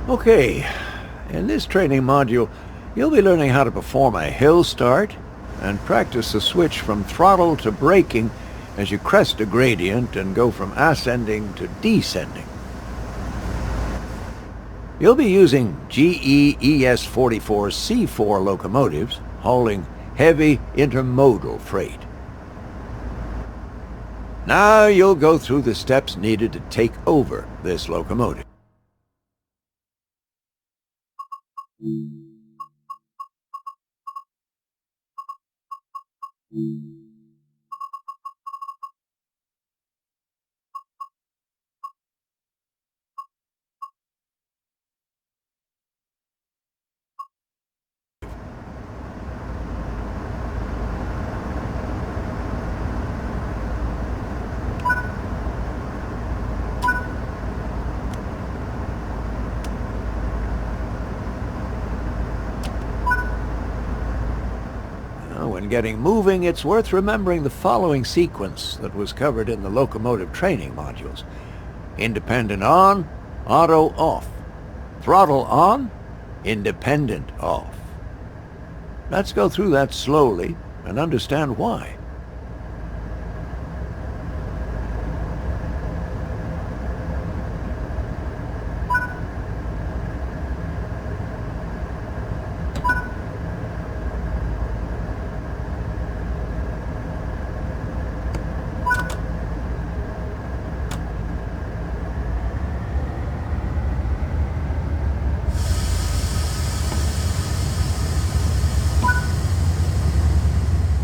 Okay, in this training module, you'll be learning how to perform a hill start and practice the switch from throttle to braking as you crest a gradient and go from ascending to descending. You'll be using GE ES44C4 locomotives hauling heavy intermodal freight. Now you'll go through the steps needed to take over this locomotive. When getting moving, it's worth remembering the following sequence that was covered in the locomotive training modules. Independent on, auto off. Throttle on, independent off. Let's go through that slowly and understand why.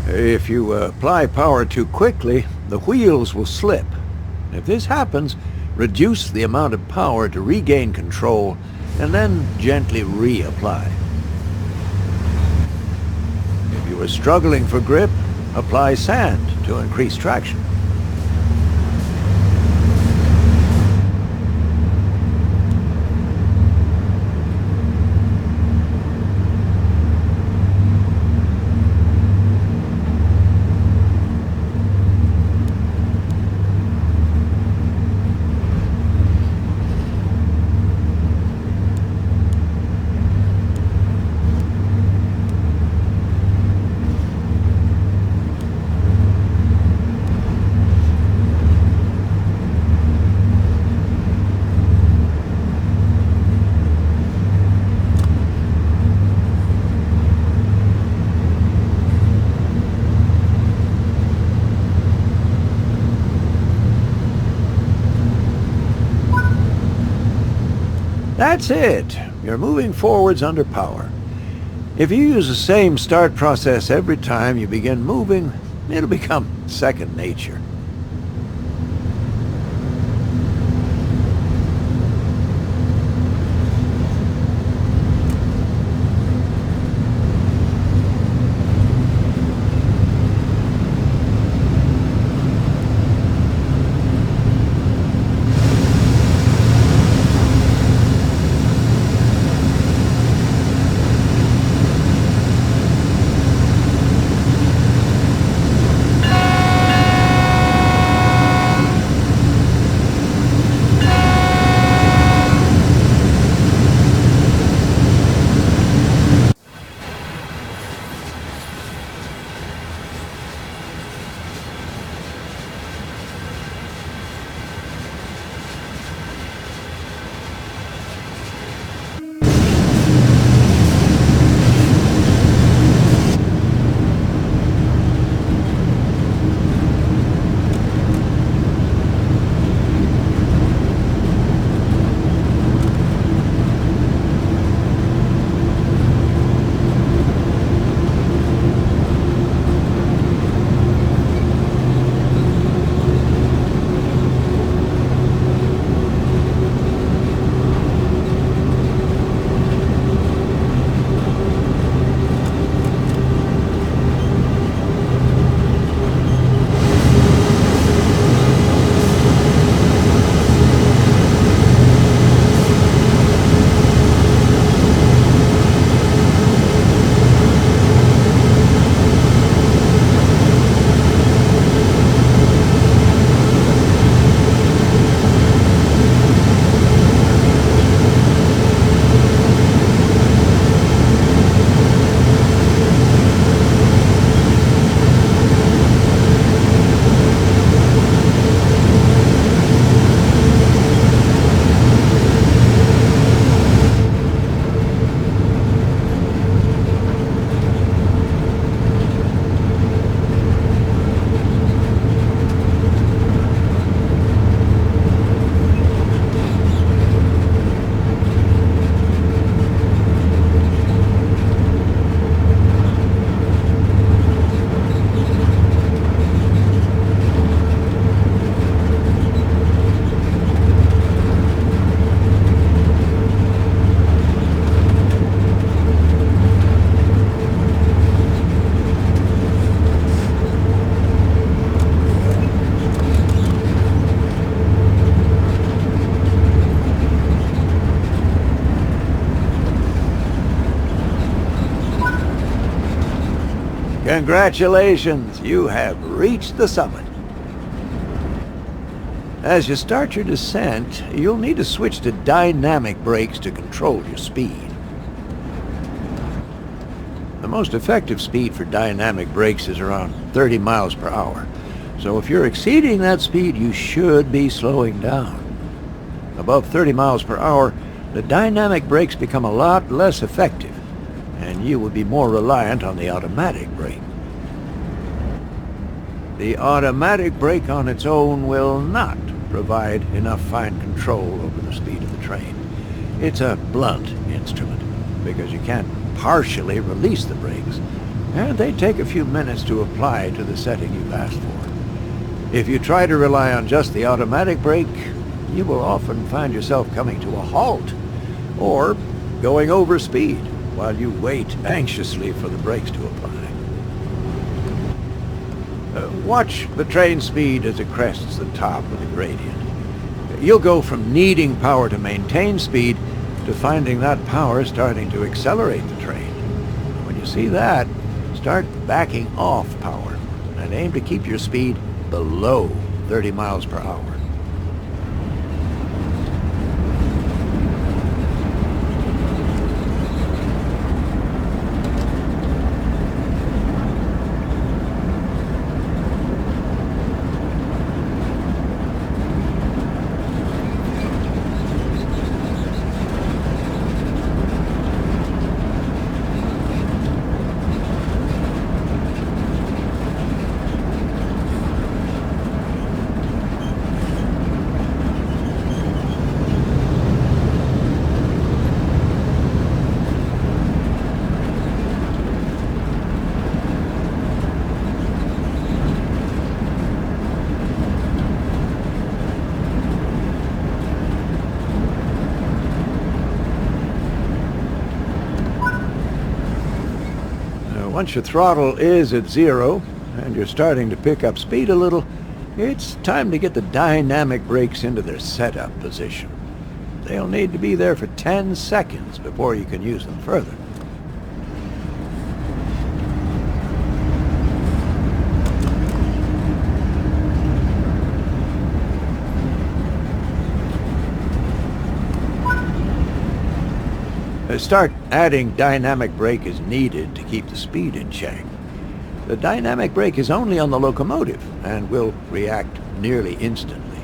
If you apply power too quickly, the wheels will slip. If this happens, reduce the amount of power to regain control and then gently reapply. If you are struggling for grip, apply sand to increase traction. That's it. You're moving forwards under power. If you use the same start process every time you begin moving, it'll become second nature. Congratulations, you have reached the summit. As you start your descent, you'll need to switch to dynamic brakes to control your speed. The most effective speed for dynamic brakes is around 30 miles per hour. So if you're exceeding that speed, you should be slowing down. Above 30 miles per hour, the dynamic brakes become a lot less effective, and you would be more reliant on the automatic brake. The automatic brake on its own will not provide enough fine control over the speed of the train. It's a blunt instrument because you can't partially release the brakes, and they take a few minutes to apply to the setting you've asked for. If you try to rely on just the automatic brake, you will often find yourself coming to a halt or going over speed while you wait anxiously for the brakes to apply. Watch the train speed as it crests the top of the gradient. You'll go from needing power to maintain speed to finding that power starting to accelerate the train. When you see that, start backing off power and aim to keep your speed below 30 miles per hour. Once your throttle is at zero and you're starting to pick up speed a little, it's time to get the dynamic brakes into their setup position. They'll need to be there for 10 seconds before you can use them further. Start adding dynamic brake as needed to keep the speed in check. The dynamic brake is only on the locomotive and will react nearly instantly.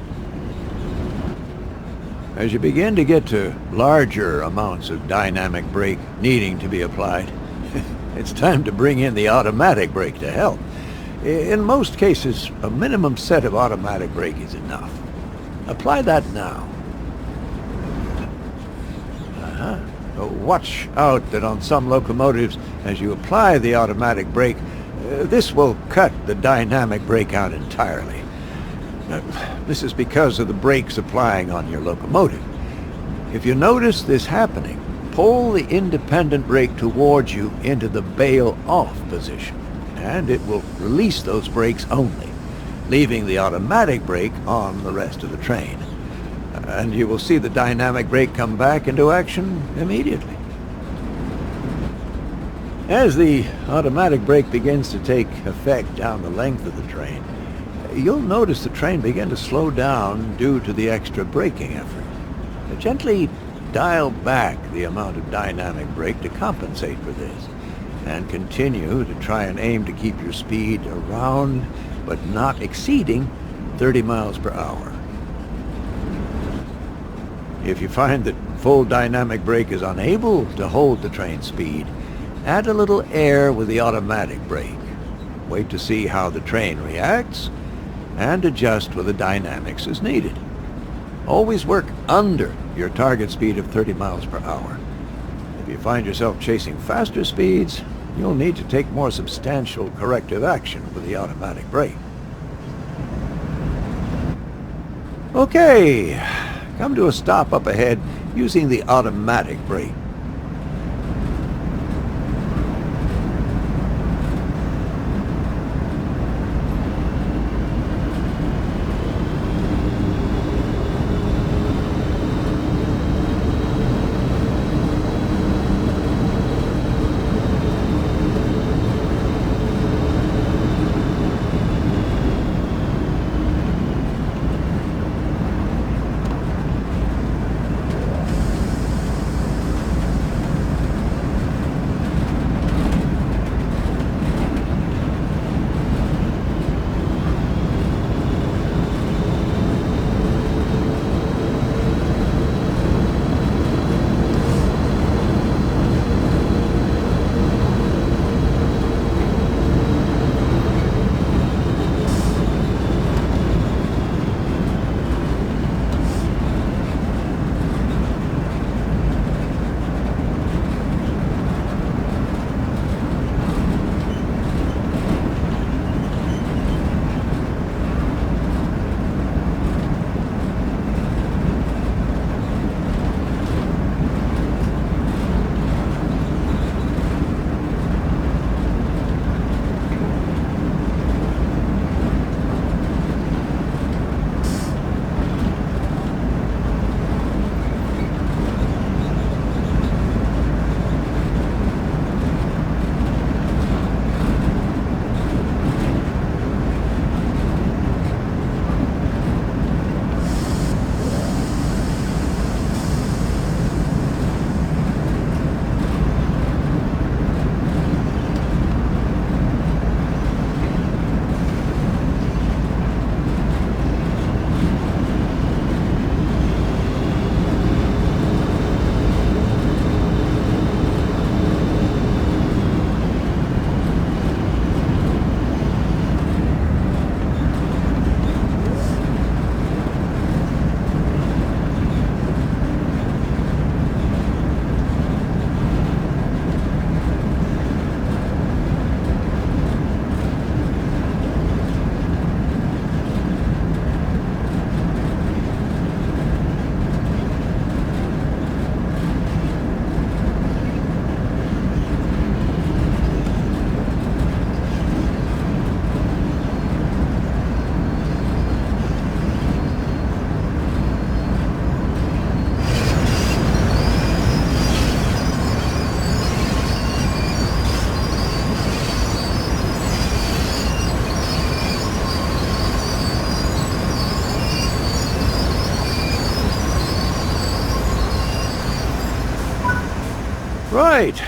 As you begin to get to larger amounts of dynamic brake needing to be applied, it's time to bring in the automatic brake to help. In most cases, a minimum set of automatic brake is enough. Apply that now. Watch out that on some locomotives, as you apply the automatic brake, this will cut the dynamic brake out entirely. This is because of the brakes applying on your locomotive. If you notice this happening, pull the independent brake towards you into the bail-off position, and it will release those brakes only, leaving the automatic brake on the rest of the train. And you will see the dynamic brake come back into action immediately. As the automatic brake begins to take effect down the length of the train, you'll notice the train begin to slow down due to the extra braking effort. Gently dial back the amount of dynamic brake to compensate for this, and continue to try and aim to keep your speed around but not exceeding 30 miles per hour. If you find that full dynamic brake is unable to hold the train speed, add a little air with the automatic brake. Wait to see how the train reacts, and adjust with the dynamics as needed. Always work under your target speed of 30 miles per hour. If you find yourself chasing faster speeds, you'll need to take more substantial corrective action with the automatic brake. Okay. Come to a stop up ahead using the automatic brake. Right.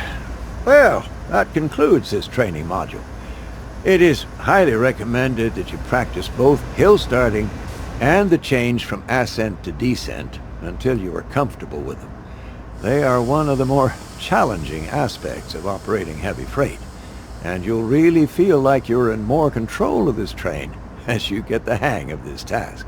Well, that concludes this training module. It is highly recommended that you practice both hill starting and the change from ascent to descent until you are comfortable with them. They are one of the more challenging aspects of operating heavy freight, and you'll really feel like you're in more control of this train as you get the hang of this task.